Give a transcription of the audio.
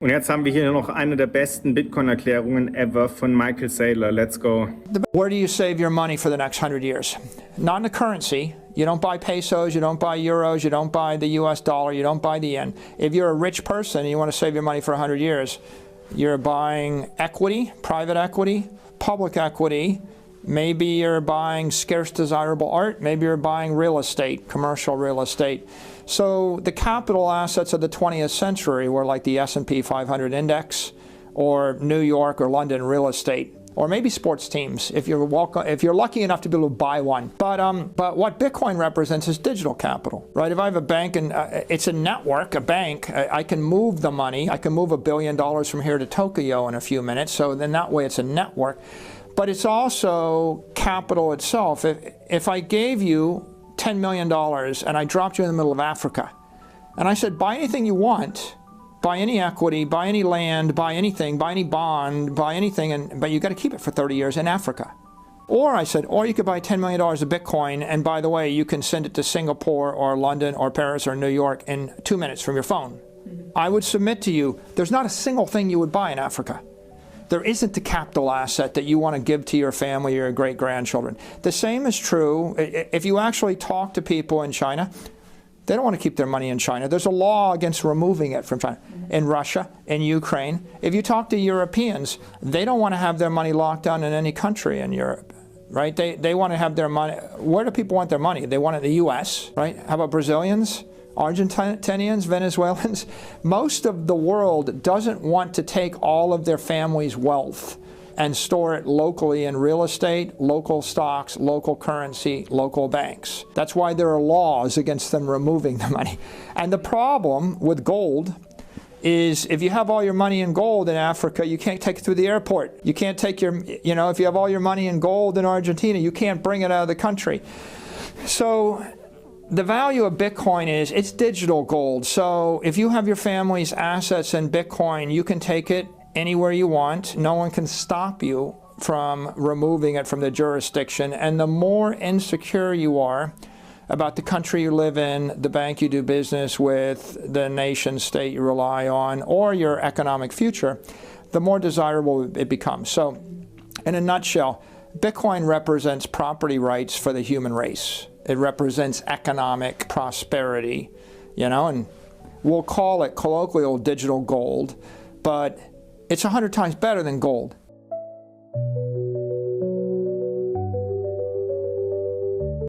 Und jetzt haben wir hier noch eine der besten Bitcoin-Erklärungen ever von Michael Saylor. Let's go. Where do you save your money for the next 100 years? Not in the currency. You don't buy pesos, you don't buy euros, you don't buy the US dollar, you don't buy the yen. If you're a rich person and you want to save your money for 100 years, you're buying equity, private equity, public equity. Maybe you're buying scarce desirable art. Maybe you're buying real estate, commercial real estate. So the capital assets of the 20th century were like the S&P 500 index, or New York or London real estate, or maybe sports teams if you're lucky enough to be able to buy one. But what Bitcoin represents is digital capital, right? If I have a bank and it's a network, a bank, I can move the money. I can move $1 billion from here to Tokyo in a few minutes. So then that way it's a network. But it's also capital itself. If I gave you $10 million and I dropped you in the middle of Africa, and I said, buy anything you want, buy any equity, buy any land, buy anything, buy any bond, buy anything, but you got to keep it for 30 years in Africa. Or I said, or you could buy $10 million of Bitcoin, and by the way, you can send it to Singapore or London or Paris or New York in 2 minutes from your phone. I would submit to you, there's not a single thing you would buy in Africa. There isn't a capital asset that you want to give to your family or your great-grandchildren. The same is true if you actually talk to people in China. They don't want to keep their money in China. There's a law against removing it from China. In Russia, in Ukraine. If you talk to Europeans, they don't want to have their money locked down in any country in Europe, right? They want to have their money. Where do people want their money? They want it in the U.S., right? How about Brazilians? Argentinians, Venezuelans? Most of the world doesn't want to take all of their family's wealth and store it locally in real estate, local stocks, local currency, local banks. That's why there are laws against them removing the money. And the problem with gold is if you have all your money in gold in Africa, you can't take it through the airport. You can't take your, if you have all your money in gold in Argentina, you can't bring it out of the country. So the value of Bitcoin is it's digital gold. So if you have your family's assets in Bitcoin, you can take it anywhere you want. No one can stop you from removing it from the jurisdiction. And the more insecure you are about the country you live in, the bank you do business with, the nation state you rely on, or your economic future, the more desirable it becomes. So in a nutshell, Bitcoin represents property rights for the human race. It represents economic prosperity, and we'll call it colloquial digital gold, but it's 100 times better than gold.